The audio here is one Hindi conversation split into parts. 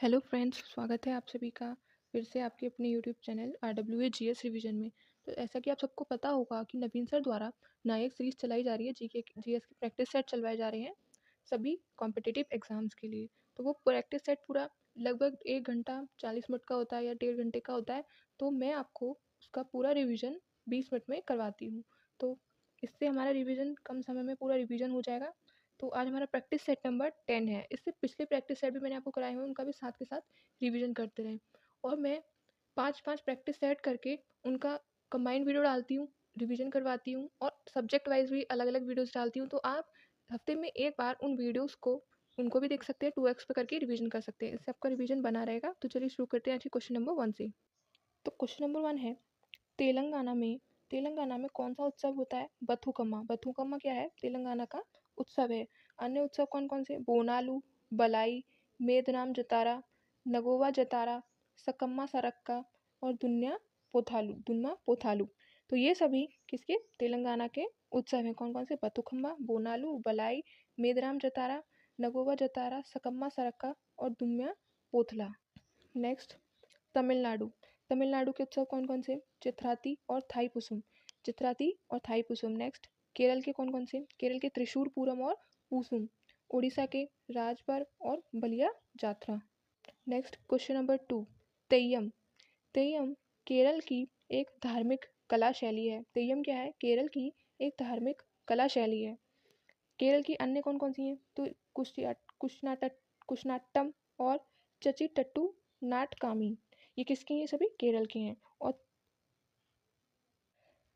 हेलो फ्रेंड्स, स्वागत है आप सभी का फिर से आपके अपने YouTube channel RWA GS revision में। तो ऐसा कि आप सबको पता होगा कि नवीन सर द्वारा नायक सीरीज चलाई जा रही है, जीके जीएस के प्रैक्टिस सेट चलवाए जा रहे हैं सभी कॉम्पिटिटिव एग्जाम्स के लिए। तो वो प्रैक्टिस सेट पूरा लगभग 1 घंटा 40 मिनट का होता है या 1.5 घंटे का होता है। तो मैं आपको उसका पूरा रिविज़न 20 मिनट में करवाती हूँ। तो इससे हमारा रिविज़न कम समय में पूरा रिविज़न हो जाएगा। तो आज हमारा प्रैक्टिस सेट नंबर 10 है। इससे पिछले प्रैक्टिस सेट भी मैंने आपको कराए हुए हैं, उनका भी साथ के साथ रिवीजन करते रहें। और मैं 5-5 प्रैक्टिस सेट करके उनका कंबाइंड वीडियो डालती हूँ, रिवीजन करवाती हूँ और सब्जेक्ट वाइज भी अलग-अलग वीडियोस डालती हूँ। तो आप हफ्ते में एक बार उन वीडियोस को उनको भी देख सकते हैं, 2x पे करके रिवीजन कर सकते हैं। इससे आपका रिवीजन बना रहेगा। तो चलिए शुरू करते हैं आज के क्वेश्चन नंबर 1 से। तो क्वेश्चन नंबर 1 है, तेलंगाना में कौन सा उत्सव होता है? बथुकम्मा। बथुकम्मा क्या है? तेलंगाना का उत्सव है। अन्य उत्सव कौन कौन से? बोनालू, बलाई, मेदनाम जतारा, नगोवा जतारा, सकम्मा सरक्का और दुन्मा पोथालू। तो ये सभी किसके? तेलंगाना के उत्सव हैं। कौन कौन से? बथुकम्मा, बोनालू, बलाई, मेदराम जतारा, नगोवा जतारा, सकम्मा सरक्का और दुम्या पोथला। नेक्स्ट, तमिलनाडु। तमिलनाडु के उत्सव कौन कौन से? चिथराती और थाईपुसम। चिथराती और थाईपुसम। नेक्स्ट, केरल के कौन कौन से? केरल के त्रिशूर पूरम और पूसुम। उड़ीसा के राज पर्व और Baliya Jatra. Next, question number 2, Theyyam. Theyyam Kerala की एक धार्मिक कला शैली है। तेय्यम क्या है? केरल की एक धार्मिक कला शैली है। केरल की अन्य कौन कौन सी हैं? तो कुशनाटम और चचिटट्टू नाटकामी। ये किसके हैं? सभी केरल के हैं। और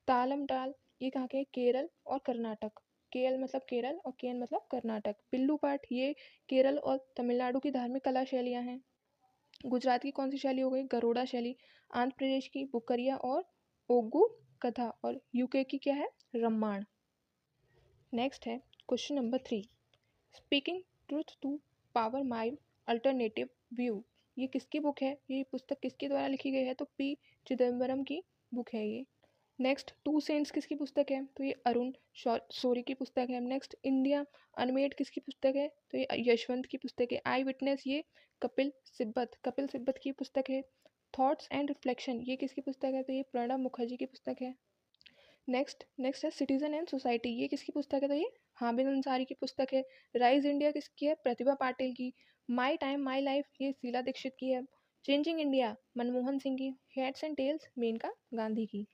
तालम टाल, ये कहाँ के हैं? केरल और कर्नाटक। केएल मतलब केरल और केएन मतलब कर्नाटक। पिल्लू पाठ, ये केरल और तमिलनाडु की धार्मिक कला शैलियाँ हैं। गुजरात की कौन सी शैली हो गई? गरोड़ा शैली। आंध्र प्रदेश की बुकरिया और ओगू कथा। और यूके की क्या है? रम्माण। नेक्स्ट है question number 3, speaking truth to power my alternative view. ये किसकी बुक है? ये पुस्तक किसके द्वारा लिखी गई है? तो पी चिदम्बरम की बुक है ये। नेक्स्ट, टू सेंट्स किसकी पुस्तक है? तो ये अरुण शौरी की पुस्तक है। नेक्स्ट, इंडिया अनमेड किसकी पुस्तक है? तो ये यशवंत की पुस्तक है। आई विटनेस, ये कपिल सिब्बत की पुस्तक है। थॉट्स एंड रिफ्लेक्शन, ये किसकी पुस्तक है? तो ये प्रणब मुखर्जी की पुस्तक है। नेक्स्ट है सिटीजन एंड सोसाइटी, ये किसकी पुस्तक है? तो ये हामिद अंसारी की पुस्तक है। राइज इंडिया किसकी है? प्रतिभा पाटिल की। माई टाइम माई लाइफ, ये शीला दीक्षित की है। चेंजिंग इंडिया मनमोहन सिंह की। Heads and tails Maneka Gandhi की।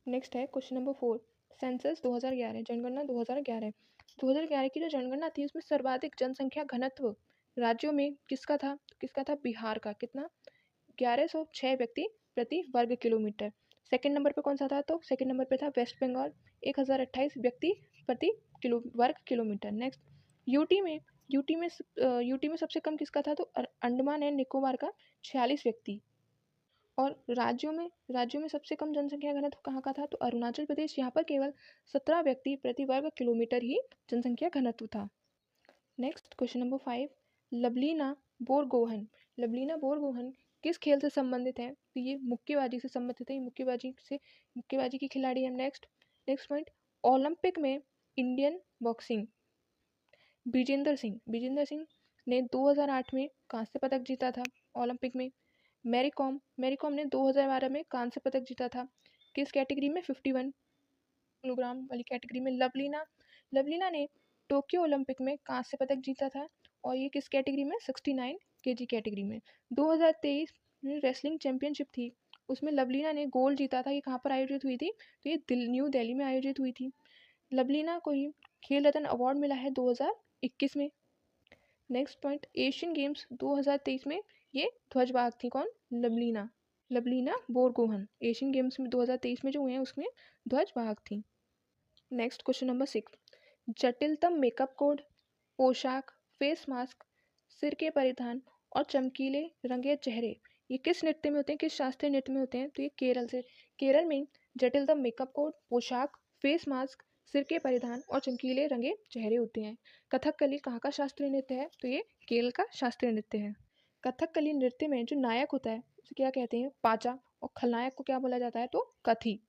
नेक्स्ट है क्वेश्चन नंबर 4, सेंसस 2011, जनगणना 2011। 2011 की जो जनगणना थी उसमें सर्वाधिक जनसंख्या घनत्व राज्यों में किसका था? किसका था? बिहार का। कितना? 1106 व्यक्ति प्रति वर्ग किलोमीटर। सेकंड नंबर पे कौन सा था? तो सेकंड नंबर पे था वेस्ट बंगाल, 1028 व्यक्ति प्रति वर्ग किलोमीटर। नेक्स्ट, यूटी में यूटी में सबसे कम किसका था? तो अंडमान एंड निकोबार का 46 व्यक्ति। और राज्यों में सबसे कम जनसंख्या घनत्व कहाँ का था? तो अरुणाचल प्रदेश, यहाँ पर केवल 17 व्यक्ति प्रति वर्ग किलोमीटर ही जनसंख्या घनत्व था। Next, question number 5, Lovlina Borgohain. Lovlina Borgohain किस खेल से संबंधित है? तो ये मुक्केबाजी से संबंधित है। मुक्केबाजी की खिलाड़ी है। नेक्स्ट पॉइंट, ओलंपिक में इंडियन बॉक्सिंग विजेंद्र सिंह ने 2008 में कांस्य पदक जीता था ओलंपिक में। मैरी कॉम ने 2012 में कांस्य पदक जीता था। किस कैटेगरी में? 51 किलोग्राम वाली कैटेगरी में। लवलीना ने टोक्यो ओलंपिक में कांस्य पदक जीता था और ये किस कैटेगरी में? 69 केजी कैटेगरी में। 2023 में रेसलिंग चैंपियनशिप थी, उसमें लवलीना ने गोल्ड जीता था। ये कहाँ पर आयोजित हुई थी? तो ये न्यू दिल्ली में आयोजित हुई थी। लवलीना को ही खेल रत्न अवार्ड मिला है 2021 में। नेक्स्ट पॉइंट, एशियन गेम्स 2023 में ये ध्वजवाहक थी। कौन? लवलीना बोरगोहन एशियन गेम्स में 2023 में जो हुए हैं उसमें ध्वजवाहक थी। नेक्स्ट, क्वेश्चन नंबर 6, जटिलतम मेकअप कोड, पोशाक, फेस मास्क, सिर के परिधान और चमकीले रंगे चेहरे, ये किस नृत्य में होते हैं? किस शास्त्रीय नृत्य में होते हैं? तो ये केरल में जटिलतम मेकअप कोड, पोशाक, फेस मास्क, सिर के परिधान और चमकीले रंगे चेहरे होते हैं। कथकली कहाँ का शास्त्रीय नृत्य है? तो ये केरल का शास्त्रीय नृत्य है। कथकली नृत्य में जो नायक होता है उसे क्या कहते हैं? पाचा। और खलनायक को क्या बोला जाता है? तो कथी।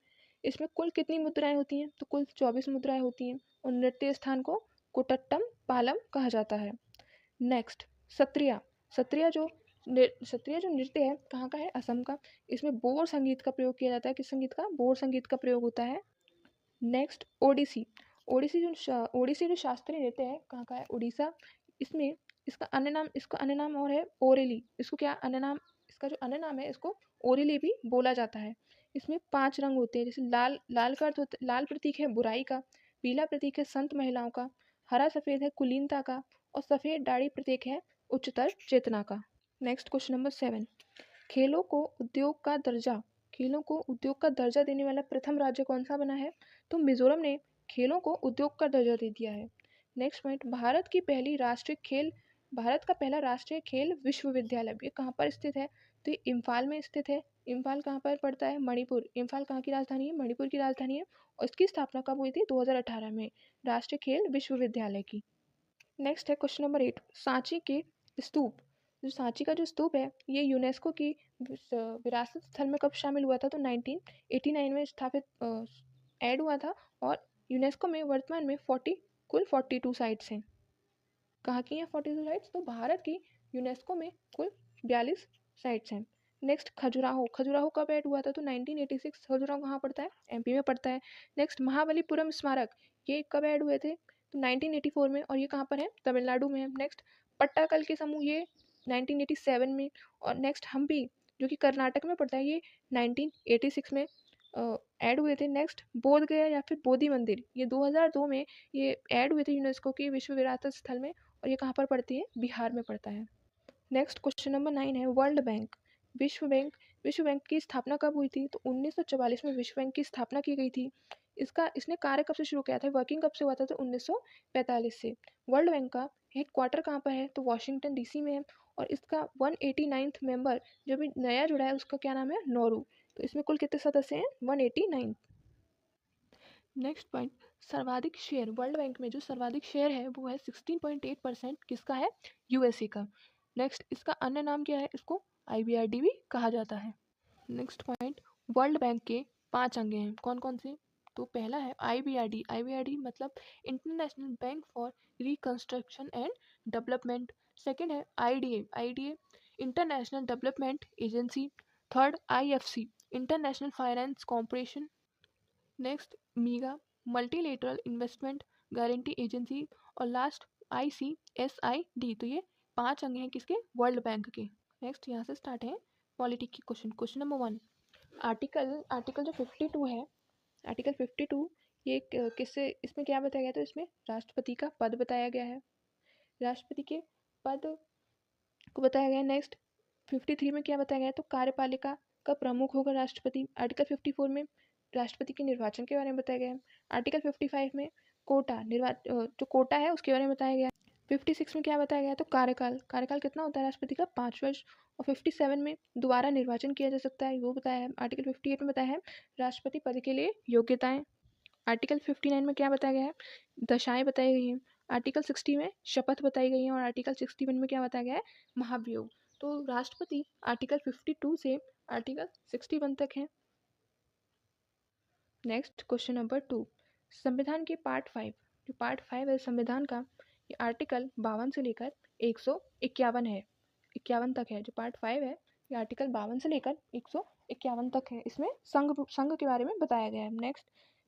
इसमें कुल कितनी मुद्राएं होती हैं? तो कुल 24 मुद्राएं होती हैं और नृत्य स्थान को कुटट्टम पालम कहा जाता है। नेक्स्ट, सत्रिया जो सत्रिया जो नृत्य है कहाँ का है? असम का। इसमें बोर संगीत का प्रयोग किया जाता है। किस संगीत का? बोर संगीत का प्रयोग होता है। नेक्स्ट ओडिसी। ओडिसी जो शास्त्रीय नृत्य है कहाँ का है? उड़ीसा। इसमें इसका अन्य नाम और है ओरेली। इसको क्या अन्य नाम? इसका जो अन्य नाम है इसको ओरेली भी बोला जाता है। इसमें 5 रंग होते हैं, जैसे लाल का अर्थ लाल प्रतीक है बुराई का, पीला प्रतीक है संत महिलाओं का, हरा सफ़ेद है कुलीनता का और सफ़ेद दाढ़ी प्रतीक है उच्चतर चेतना का। Next question number 7। खेलों को उद्योग का दर्जा देने वाला प्रथम राज्य कौन सा बना है? तो मिजोरम ने खेलों को उद्योग का दर्जा दे दिया है। नेक्स्ट पॉइंट, भारत का पहला राष्ट्रीय खेल विश्वविद्यालय ये कहाँ पर स्थित है? तो ये इम्फाल में स्थित है। इम्फाल कहाँ पर पड़ता है? मणिपुर। इम्फाल कहाँ की राजधानी है? मणिपुर की राजधानी है। और इसकी स्थापना कब हुई थी? 2018 में, राष्ट्रीय खेल विश्वविद्यालय की। नेक्स्ट है क्वेश्चन नंबर 8। सांची के स्तूप। जो सांची का जो स्तूप है ये यूनेस्को की विरासत स्थल में कब शामिल हुआ था? तो 1989 में स्थापित ऐड हुआ था। और यूनेस्को में वर्तमान में कुल 42 साइट्स हैं। कहाँ की हैं 42 साइट्स? तो भारत की यूनेस्को में कुल 42 साइट्स हैं। नेक्स्ट खजुराहो कब ऐड हुआ था? तो 1986। खजुराहो कहाँ पड़ता है? एमपी में पड़ता है। नेक्स्ट महाबलीपुरम स्मारक ये कब ऐड हुए थे? तो 1984 में। और ये कहाँ पर है? तमिलनाडु में है। नेक्स्ट पट्टाकल के समूह ये 1987 में। और नेक्स्ट हम्पी जो कि कर्नाटक में पड़ता है ये 1986 में ऐड हुए थे। नेक्स्ट बोध गया या फिर बोधि मंदिर ये 2002 में ये ऐड हुए थे यूनेस्को की विश्व विरासत स्थल में। और ये कहाँ पर पड़ती है? बिहार में पड़ता है। नेक्स्ट क्वेश्चन नंबर 9 है वर्ल्ड बैंक। विश्व बैंक की स्थापना कब हुई थी? तो 1944 में विश्व बैंक की स्थापना की गई थी। इसने कार्य कब से शुरू किया था? वर्किंग कब से हुआ था? तो 1945 से। वर्ल्ड बैंक का हेडक्वार्टर कहाँ पर है? तो वॉशिंगटन डीसी में है। और इसका 189th मेंबर जो भी नया जुड़ा है उसका क्या नाम है? नोरू। तो इसमें कुल कितने सदस्य हैं? 189। नेक्स्ट पॉइंट, सर्वाधिक शेयर वर्ल्ड बैंक में जो सर्वाधिक शेयर है वो है 16.8%। किसका है? यूएसए का। नेक्स्ट इसका अन्य नाम क्या है? इसको आईबीआरडी भी कहा जाता है। नेक्स्ट पॉइंट, वर्ल्ड बैंक के 5 अंग हैं, कौन कौन से? तो पहला है आईबीआरडी। आईबीआरडी मतलब international bank for reconstruction and development. Second है IDA. IDA international development agency. Third IFC international finance corporation. Next MIGA multilateral investment guarantee agency. और लास्ट आईसीएसआईडी। तो ये 5 अंग हैं किसके? वर्ल्ड बैंक के। नेक्स्ट यहाँ से स्टार्ट है पॉलिटी की क्वेश्चन। क्वेश्चन नंबर 1, आर्टिकल जो 52 है, आर्टिकल 52 ये किससे, इसमें क्या बताया गया? तो इसमें राष्ट्रपति का पद बताया गया है, राष्ट्रपति के पद को बताया गया है। नेक्स्ट 53 में क्या बताया गया है? तो कार्यपालिका का प्रमुख होगा राष्ट्रपति। आर्टिकल 54 में राष्ट्रपति के निर्वाचन के बारे में बताया गया है। आर्टिकल 55 में जो कोटा है उसके बारे में बताया गया है। 56 में क्या बताया गया है? तो कार्यकाल कितना होता है राष्ट्रपति का? 5 वर्ष। और 57 में दोबारा निर्वाचन किया जा सकता है, वो बताया है। आर्टिकल 58 में बताया है राष्ट्रपति पद के लिए योग्यताएं। आर्टिकल 59 में क्या बताया गया है? दशाएं बताई गई हैं। आर्टिकल 60 में शपथ बताई गई है। और आर्टिकल 61 में क्या बताया गया है? महाभियोग। तो राष्ट्रपति आर्टिकल 52 से आर्टिकल 61 तक है। नेक्स्ट क्वेश्चन नंबर 2, संविधान के पार्ट 5, जो पार्ट 5 है संविधान का, ये आर्टिकल 52 से लेकर 151 है, 51 तक है। जो पार्ट 5 है ये आर्टिकल 52 से लेकर 151 तक है। इसमें संघ के बारे में बताया गया है।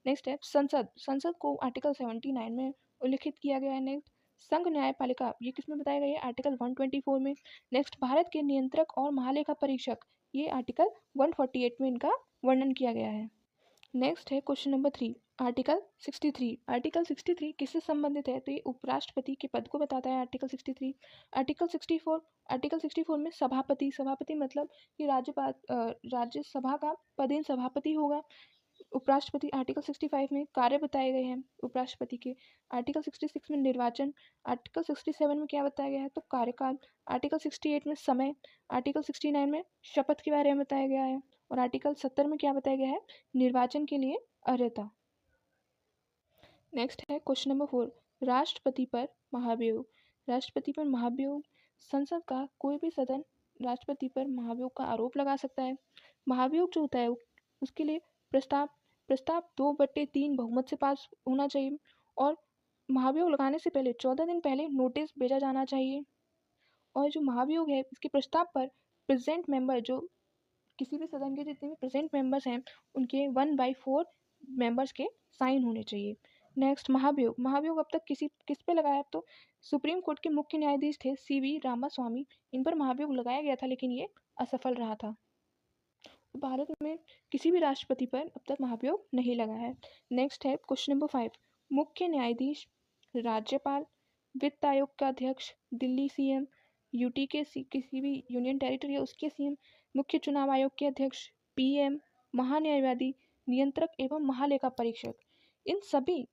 नेक्स्ट है संसद को आर्टिकल 79 में उल्लिखित किया गया है। नेक्स्ट संघ न्यायपालिका ये किसमें बताया गया है? आर्टिकल 124 में। नेक्स्ट भारत के नियंत्रक और महालेखा परीक्षक ये आर्टिकल 148 में इनका वर्णन किया गया है। नेक्स्ट है क्वेश्चन नंबर 3, आर्टिकल 63। आर्टिकल 63 किससे संबंधित है? तो ये उपराष्ट्रपति के पद को बताता है आर्टिकल 63। आर्टिकल 64 में सभापति मतलब कि राज्यसभा का पदेन सभापति होगा उपराष्ट्रपति। आर्टिकल 65 में कार्य बताए गए हैं उपराष्ट्रपति के। आर्टिकल 66 में निर्वाचन। आर्टिकल 67 में क्या बताया गया है? तो कार्यकाल। आर्टिकल 68 में समय। आर्टिकल 69 में शपथ के बारे में बताया गया है। और आर्टिकल 70 में क्या बताया गया है? निर्वाचन के लिए अर्हता। नेक्स्ट है क्वेश्चन नंबर 4, राष्ट्रपति पर महाभियोग। राष्ट्रपति पर महाभियोग, संसद का कोई भी सदन राष्ट्रपति पर महाभियोग का आरोप लगा सकता है। महाभियोग जो होता है उसके लिए प्रस्ताव 2/3 बहुमत से पास होना चाहिए। और महाभियोग लगाने से पहले 14 दिन पहले नोटिस भेजा जाना चाहिए। और जो महाभियोग है इसके प्रस्ताव पर प्रेजेंट मेंबर, जो किसी भी सदन के जितने भी प्रेजेंट मेंबर्स हैं उनके 1/4 मेंबर्स के साइन होने चाहिए। नेक्स्ट महाभियोग। महाभियोग अब तक किस पे लगाया, तो सुप्रीम कोर्ट के मुख्य न्यायाधीश थे CV रामास्वामी, इन पर महाभियोग लगाया गया था लेकिन ये असफल रहा था। भारत में किसी भी राष्ट्रपति पर अब तक महाभियोग नहीं लगा है। नेक्स्ट है क्वेश्चन नंबर 5। मुख्य न्यायाधीश, राज्यपाल, वित्त आयोग का अध्यक्ष, दिल्ली CM, यूटी के किसी भी यूनियन टेरिटरी है उसके CM, मुख्य चुनाव आयोग के अध्यक्ष, PM, महान्यायवादी, नियंत्रक एवं महालेखा परीक्षक, इन सभी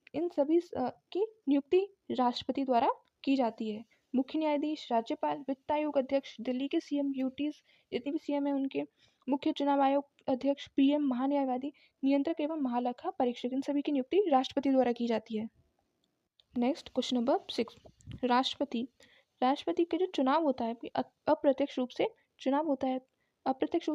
की नियुक्ति राष्ट्रपति द्वारा की जाती है। मुख्य न्यायाधीश, राज्यपाल, वित्त आयोग अध्यक्ष, दिल्ली के CM, यूटीज जितने भी CM है उनके, मुख्य चुनाव आयोग अध्यक्ष, PM, महान्यायवादी, नियंत्रक एवं महालेखा परीक्षक, इन सभी की नियुक्ति राष्ट्रपति द्वारा की जाती है। Next question number 6। राष्ट्रपति के जो चुनाव होता है अप्रत्यक्ष रूप से चुनाव होता है। अप्रत्यक्ष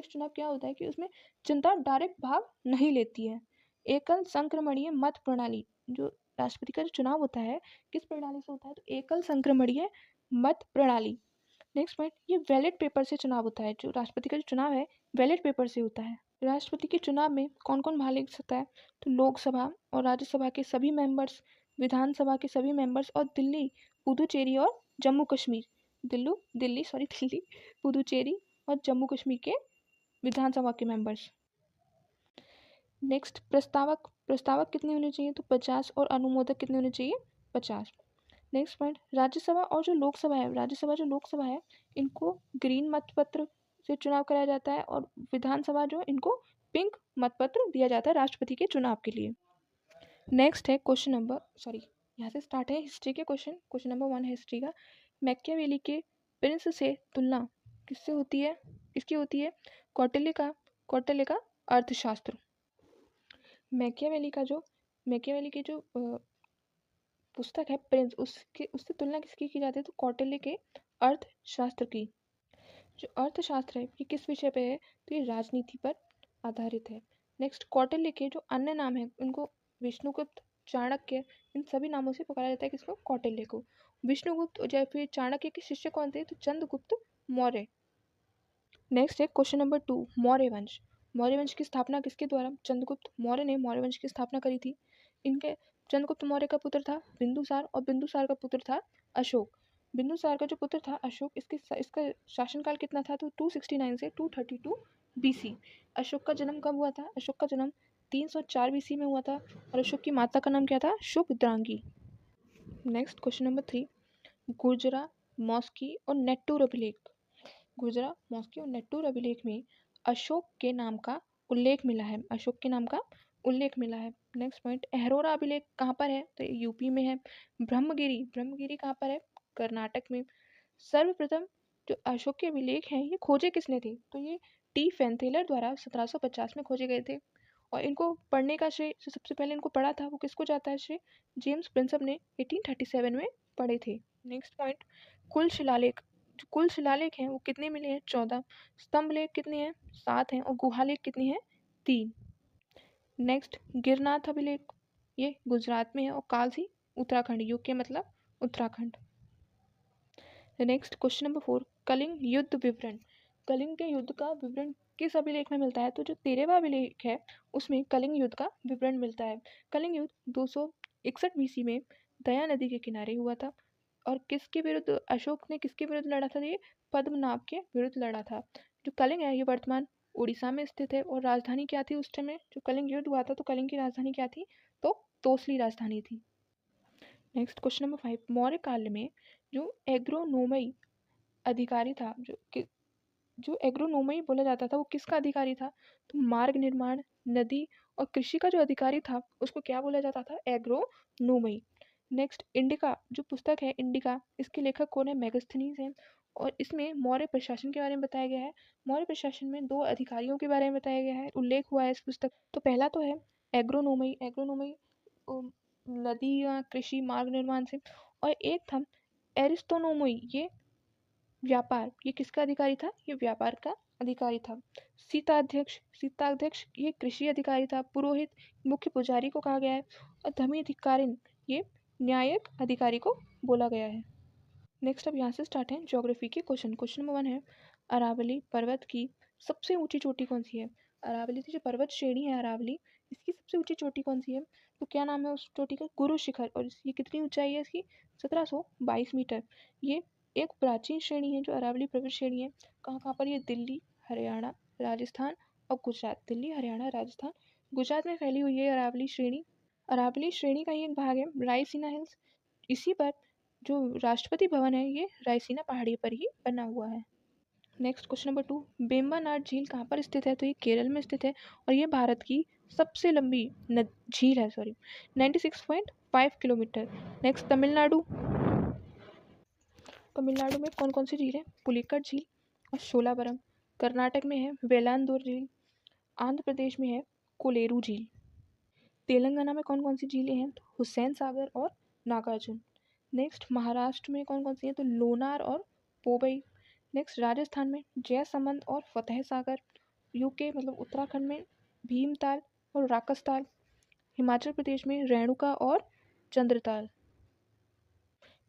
चुनाव क्या होता है कि उसमें जनता डायरेक्ट भाग नहीं लेती है। एकल संक्रमणीय मत प्रणाली, जो राष्ट्रपति का जो चुनाव होता है किस प्रणाली से होता है, तो एकल संक्रमणीय मत प्रणाली। नेक्स्ट पॉइंट, ये बैलेट पेपर से चुनाव होता है। जो राष्ट्रपति का जो चुनाव है बैलेट पेपर से होता है। राष्ट्रपति के चुनाव में कौन कौन भाग ले सकता है, तो लोकसभा और राज्यसभा के सभी मेंबर्स, विधानसभा के सभी मेंबर्स और दिल्ली, पुदुचेरी और जम्मू कश्मीर, दिल्ली, पुदुचेरी और जम्मू कश्मीर के विधानसभा के मेंबर्स। नेक्स्ट, प्रस्तावक कितने होने चाहिए, तो 50 और अनुमोदक कितने होने चाहिए, 50। नेक्स्ट पॉइंट, राज्यसभा जो लोकसभा है इनको ग्रीन मतपत्र से चुनाव कराया जाता है और विधानसभा जो इनको पिंक मतपत्र दिया जाता है राष्ट्रपति के चुनाव के लिए। नेक्स्ट है क्वेश्चन नंबर यहाँ से स्टार्ट है हिस्ट्री के क्वेश्चन नंबर 1 है हिस्ट्री का। मैकियावेली के प्रिंस से तुलना किससे होती है, इसकी होती है कौटिल्य का अर्थशास्त्र। मैकियावेली की जो पुस्तक है प्रिंस, उससे तुलना किसकी की जाती है, तो कौटिल्य के अर्थशास्त्र की। जो अर्थशास्त्र है ये किस विषय पे है, तो ये राजनीति पर आधारित है। नेक्स्ट, कौटिल्य के जो अन्य नाम है उनको विष्णुगुप्त, चाणक्य, इन सभी नामों से पुकारा जाता है किसको, कौटिल्य को। विष्णुगुप्त या फिर चाणक्य के शिष्य कौन थे, तो चंद्रगुप्त मौर्य। नेक्स्ट है क्वेश्चन नंबर 2, मौर्य वंश की स्थापना किसके द्वारा, चंद्रगुप्त मौर्य ने मौर्य वंश की स्थापना करी थी। इनके चंद्रगुप्त मौर्य का पुत्र था बिंदुसार और बिंदुसार का पुत्र था अशोक। बिंदुसार का जो पुत्र था अशोक, इसका शासनकाल कितना था, तो 269 से 232 BC। अशोक का जन्म कब हुआ था, अशोक का जन्म 304 BC में हुआ था और अशोक की माता का नाम क्या था, शुभद्रांगी। नेक्स्ट क्वेश्चन नंबर 3, गुर्जरा, मॉस्की और नेट्टूर अभिलेख। गुर्जरा, मॉस्की और नेट्टूर अभिलेख में अशोक के नाम का उल्लेख मिला है, नेक्स्ट पॉइंट, अहरोरा अभिलेख कहाँ पर है, तो यूपी में है। ब्रह्मगिरी कहाँ पर है, कर्नाटक में। सर्वप्रथम जो अशोक के अभिलेख हैं ये खोजे किसने थे, तो ये T. फैनथेलर द्वारा 1750 में खोजे गए थे और इनको पढ़ने का श्रेय, जो सबसे पहले इनको पढ़ा था वो किसको जाता है, श्रेय जेम्स प्रिंसप ने 1837 में पढ़े थे। नेक्स्ट पॉइंट, कुल शिलालेख हैं वो कितने मिले हैं, 14। स्तंभ लेख कितने हैं, 7 हैं और गुहा लेख कितने हैं, 3। नेक्स्ट, गिरनाथ अभिलेख, ये गुजरात में है और कालसी उत्तराखंड, यूके मतलब Uttarakhand. Next question number 4, Kalinga युद्ध विवरण। कलिंग के युद्ध का विवरण किस अभिलेख में मिलता है, तो जो 13वां अभिलेख है उसमें कलिंग युद्ध का विवरण मिलता है। कलिंग युद्ध 261 BC में दया नदी के किनारे हुआ था और किसके विरुद्ध, अशोक ने किसके विरुद्ध लड़ा था, ये पद्मनाभ के विरुद्ध लड़ा था। जो कलिंग है ये वर्तमान उड़ीसा में स्थित है और राजधानी क्या थी उस टाइम में, जो कलिंग युद्ध हुआ था तो कलिंग की राजधानी क्या थी, तो तोसली राजधानी थी। नेक्स्ट क्वेश्चन नंबर 5, मौर्य काल में जो एग्रोनोमई अधिकारी था, जो एग्रोनोमई बोला जाता था वो किसका अधिकारी था, तो मार्ग निर्माण, नदी और कृषि का जो अधिकारी था उसको क्या बोला जाता था, एग्रोनोमई। नेक्स्ट, इंडिका जो पुस्तक है इंडिका, इसके लेखक कौन है, मेगास्थनीज हैं और इसमें मौर्य प्रशासन के बारे में बताया गया है। मौर्य प्रशासन में 2 अधिकारियों के बारे में बताया गया है, उल्लेख हुआ है इस पुस्तक। तो पहला तो है एग्रोनोमई नदी या कृषि मार्ग निर्माण से, और एक था एरिस्टोनोमई, ये व्यापार, ये किसका अधिकारी था, ये व्यापार का अधिकारी था। सीताध्यक्ष ये कृषि अधिकारी था। पुरोहित मुख्य पुजारी को कहा गया है और धर्मी अधिकारिन ये न्यायिक अधिकारी को बोला गया है। नेक्स्ट अब यहाँ से स्टार्ट है ज्योग्राफी के क्वेश्चन। क्वेश्चन नंबर 1 है, अरावली पर्वत की सबसे ऊंची चोटी कौन सी है? अरावली की जो पर्वत श्रेणी है अरावली, इसकी सबसे ऊंची चोटी कौन सी है? तो क्या नाम है उस चोटी का? गुरु शिखर। और ये कितनी ऊंचाई है इसकी? 1722 मीटर। ये एक प्राचीन श्रेणी है जो अरावली पर्वत श्रेणी है। कहाँ कहाँ पर? ये दिल्ली, हरियाणा, राजस्थान और गुजरात। दिल्ली, हरियाणा, राजस्थान, गुजरात में फैली हुई है अरावली श्रेणी। अरावली श्रेणी का ही एक भाग है रायसीना हिल्स। इसी पर जो राष्ट्रपति भवन है ये रायसीना पहाड़ी पर ही बना हुआ है। नेक्स्ट क्वेश्चन नंबर 2, बेम्बानाड झील कहाँ पर स्थित है? तो ये केरल में स्थित है और ये भारत की सबसे लंबी झील है, 96.5 किलोमीटर। नेक्स्ट तमिलनाडु। तमिलनाडु में कौन कौन सी झील है? पुलिकट झील और शोलावरम। कर्नाटक में है वेलांदूर झील। आंध्र प्रदेश में है कोलेरू झील। तेलंगाना में कौन कौन सी झीलें हैं? तो हुसैन सागर और नागार्जुन। नेक्स्ट महाराष्ट्र में कौन कौन सी है? तो लोनार और पोबई। नेक्स्ट राजस्थान में जयसमंद और फतेह सागर। यूके मतलब उत्तराखंड में भीमताल और राकसताल। हिमाचल प्रदेश में रेणुका और Chandratal.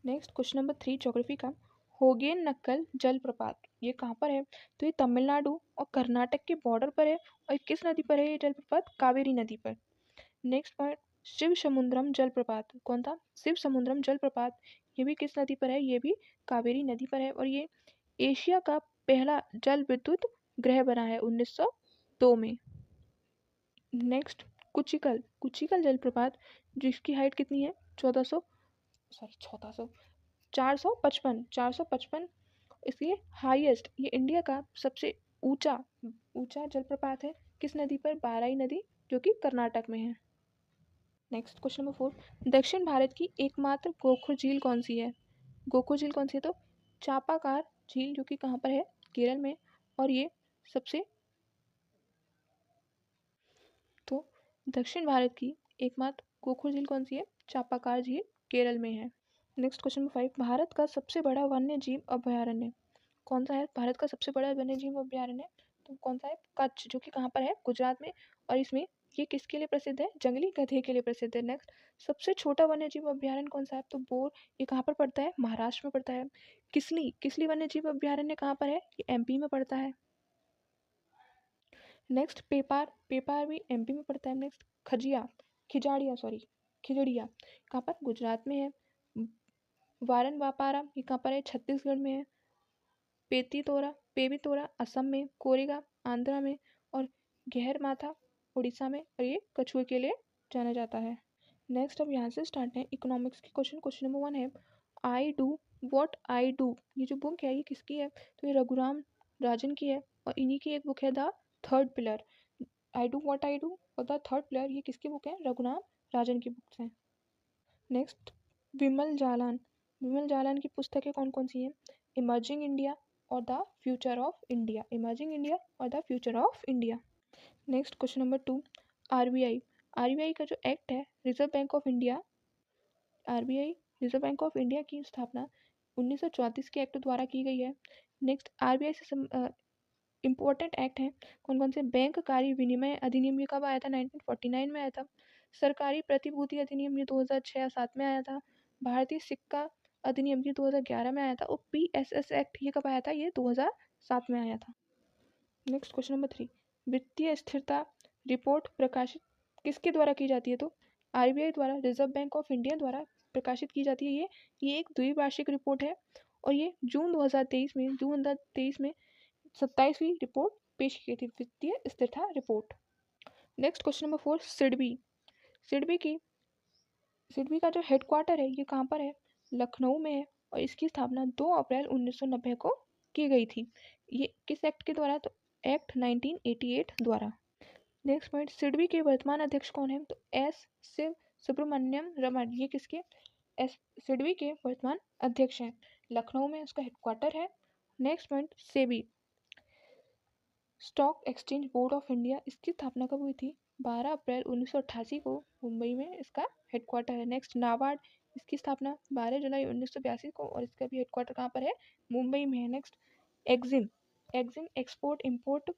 Next question number 3 geography का, होगेन नक्कल जलप्रपात ये कहाँ पर है? तो ये तमिलनाडु और कर्नाटक के बॉर्डर पर है। और किस नदी पर है ये जलप्रपात? कावेरी नदी पर। नेक्स्ट पॉइंट, शिव समुद्रम जलप्रपात कौन था? शिव समुद्रम जलप्रपात, ये भी किस नदी पर है? ये भी कावेरी नदी पर है। और ये एशिया का पहला जल विद्युत ग्रह बना है 1902 में। नेक्स्ट कुचिकल, कुचिकल जलप्रपात जिसकी हाइट कितनी है? 455। इसलिए हाईएस्ट, ये इंडिया का सबसे ऊंचा ऊंचा जलप्रपात है। किस नदी पर? बाराई नदी, जो कि कर्नाटक में है। नेक्स्ट क्वेश्चन नंबर 4, दक्षिण भारत की एकमात्र गोखुर झील कौन सी है? गोखुर झील कौन सी है? तो चापाकार झील, जो कि कहाँ पर है? केरल में। और ये सबसे तो दक्षिण भारत की एकमात्र गोखुर झील कौन सी है? चापाकार झील, केरल में है। नेक्स्ट क्वेश्चन नंबर 5, भारत का सबसे बड़ा वन्य जीव अभयारण्य कौन सा है? भारत का सबसे बड़ा वन्य जीव अभयारण्य तो कौन सा है? कच्छ, जो कि कहाँ पर है? गुजरात में। और इसमें ये किसके लिए प्रसिद्ध है? जंगली गधे के लिए प्रसिद्ध है। नेक्स्ट, सबसे छोटा वन्य जीव अभयारण्य कौन सा है? तो बोर, ये कहाँ पर पड़ता है? महाराष्ट्र में पड़ता है। किसली, किसली वन्य जीव अभयारण्य कहाँ पर है? ये एमपी में पड़ता है। नेक्स्ट पेपार, पेपार भी एमपी में पड़ता है। नेक्स्ट खिजड़िया कहाँ पर? गुजरात में है। वारन वापारा ये कहाँ पर है? छत्तीसगढ़ में है। पेबीतोरा असम में। कोरेगा आंध्रा में। और गहरमाथा उड़ीसा में। और ये कछुए के लिए जाना जाता है। नेक्स्ट अब यहाँ से स्टार्ट है इकोनॉमिक्स के क्वेश्चन। क्वेश्चन नंबर 1 है, आई डू व्हाट आई डू ये जो बुक है ये किसकी है? तो ये रघुराम राजन की है। और इन्हीं की एक बुक है the third pillar. I do what I do और द थर्ड पिलर, ये किसकी बुक है? रघुराम राजन की बुक्स हैं। नेक्स्ट, विमल जालान, विमल जालान की पुस्तकें कौन कौन सी हैं? इमर्जिंग इंडिया और the future of India. Emerging India और the future of India. Next question number 2, RBI, RBI का जो एक्ट है reserve bank of India, RBI reserve bank of India की स्थापना 1934 के एक्ट द्वारा की गई है। नेक्स्ट, आरबीआई से इम्पोर्टेंट एक्ट हैं कौन कौन से? बैंक कार्य विनिमय अधिनियम, ये कब आया था? 1949 में आया था। सरकारी प्रतिभूति अधिनियम, ये 2006 या 7 में आया था। भारतीय सिक्का अधिनियम, ये 2011 में आया था। और पीएसएस एक्ट, ये कब आया था? ये 2007 में आया था। नेक्स्ट क्वेश्चन नंबर 3, वित्तीय स्थिरता रिपोर्ट प्रकाशित किसके द्वारा की जाती है? तो आरबीआई द्वारा, रिजर्व बैंक ऑफ इंडिया द्वारा प्रकाशित की जाती है। ये एक द्विवार्षिक रिपोर्ट है। और ये जून 2023 में 27वीं रिपोर्ट पेश की गई थी, वित्तीय स्थिरता report. Next question number 4, SIDBI, SIDBI का जो हेडक्वार्टर है ये कहाँ पर है? लखनऊ में है। और इसकी स्थापना 2 अप्रैल 1990 को की गई थी। ये किस एक्ट के द्वारा? तो एक्ट 1988 द्वारा। नेक्स्ट पॉइंट, सिडबी के वर्तमान अध्यक्ष कौन है? तो एस शिव सुब्रमण्यम रमन, ये किसके? एस सिडबी के वर्तमान अध्यक्ष हैं। लखनऊ में उसका हेडक्वार्टर है। Next point, SEBI, stock exchange board of India, इसकी स्थापना कब हुई थी? 12 अप्रैल 1988 को मुंबई में इसका हेडक्वार्टर है। नेक्स्ट, नाबार्ड, इसकी स्थापना 12 जुलाई 1982 को और इसका भी हेडक्वार्टर कहाँ पर है? मुंबई में है। Next, Exim, Exim export import,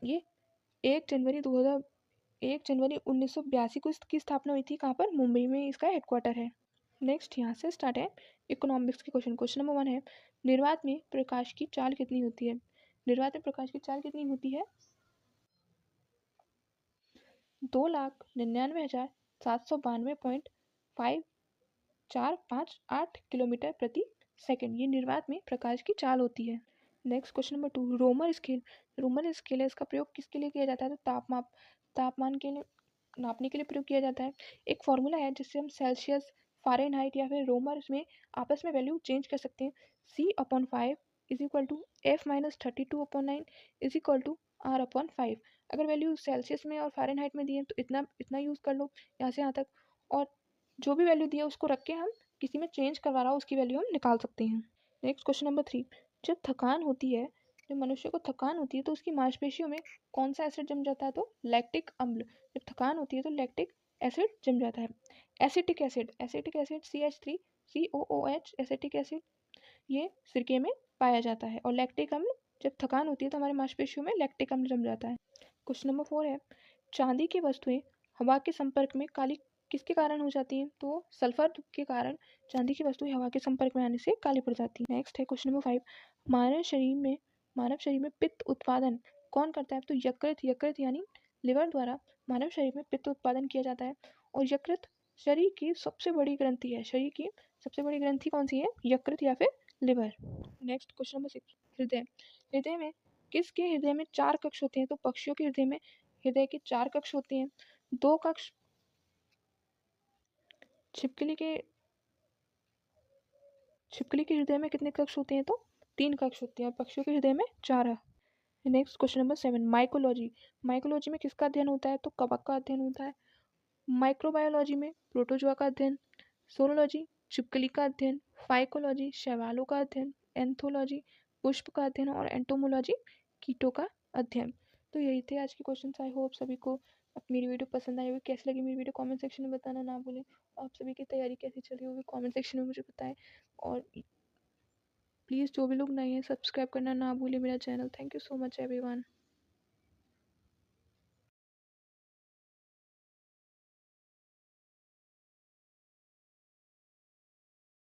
ये 1 जनवरी 1982 को इसकी स्थापना हुई थी। कहाँ पर? मुंबई में इसका हेडक्वार्टर है। नेक्स्ट यहाँ से स्टार्ट है इकोनॉमिक्स के क्वेश्चन। क्वेश्चन नंबर 1 है, निर्वात में प्रकाश की चाल कितनी होती है? निर्वात में प्रकाश की चाल कितनी होती है? 2,99,792.5458 किलोमीटर प्रति सेकंड, ये निर्वात में प्रकाश की चाल होती है। Next question number 2, romer scale. Romer scale है, इसका प्रयोग किसके लिए किया जाता है? तो तापमान के लिए नापने के लिए प्रयोग किया जाता है। एक फॉर्मूला है जिससे हम सेल्सियस, फ़ारेनहाइट या फिर रोमर में आपस में वैल्यू चेंज कर सकते हैं। C/5 is equal to F-32/9 is equal to R/5। अगर वैल्यू सेल्सियस में और फ़ारेनहाइट में दी है तो इतना इतना यूज़ कर लो यहाँ से यहाँ तक, और जो भी वैल्यू दी है उसको रख के हम किसी में चेंज करवा रहा हो उसकी वैल्यू हम निकाल सकते हैं। नेक्स्ट क्वेश्चन नंबर 3, जब थकान होती है, जब मनुष्य को थकान होती है तो उसकी मांसपेशियों में कौन सा एसिड जम जाता है? तो लैक्टिक अम्ल। जब थकान होती है तो लैक्टिक एसिड जम जाता है। Acetic acid, acetic acid CH3COOH acetic acid, ये सिरके में पाया जाता है। और लैक्टिक अम्ल, जब थकान होती है तो हमारे मांसपेशियों में लैक्टिक अम्ल जम जाता है। क्वेश्चन नंबर 4 है, चांदी की वस्तुएं हवा के संपर्क में काली किसके कारण हो जाती हैं? तो सल्फर के कारण चांदी की वस्तुएं हवा के संपर्क में आने से काली पड़ जाती हैं। नेक्स्ट है क्वेश्चन नंबर 5, मानव शरीर में पित्त उत्पादन कौन करता है? तो यकृत, यकृत यानी लिवर द्वारा मानव शरीर में पित्त उत्पादन किया जाता है। और यकृत शरीर की सबसे बड़ी ग्रंथि है। शरीर की सबसे बड़ी ग्रंथि कौन सी है? यकृत या फिर लिवर। नेक्स्ट क्वेश्चन नंबर 6, हृदय। हृदय में किसके हृदय में 4 कक्ष होते हैं? तो पक्षियों के हृदय में हृदय के 4 कक्ष होते हैं। 2 कक्ष छिपकली के हृदय में कितने कक्ष होते हैं? तो 3 कक्ष होते हैं और पक्षियों के हृदय में 4 है। Next question number 7, mycology. Mycology में किसका अध्ययन होता है? तो कवक का अध्ययन होता है। माइक्रोबायोलॉजी में प्रोटोजोआ का अध्ययन। सोरोलॉजी छिपकली का अध्ययन। फाइकोलॉजी शैवालों का अध्ययन। एंथोलॉजी पुष्प का अध्ययन। और एंटोमोलॉजी कीटों का अध्ययन। तो यही थे आज के क्वेश्चन। आई होप सभी को मेरी वीडियो पसंद आई होगी। कैसी लगी मेरी वीडियो कमेंट सेक्शन में बताना ना भूलें। आप सभी की तैयारी कैसी चल रही होगी कमेंट सेक्शन में मुझे बताएं। और प्लीज़ जो भी लोग नए हैं सब्सक्राइब करना ना भूलें मेरा channel. Thank you so much everyone.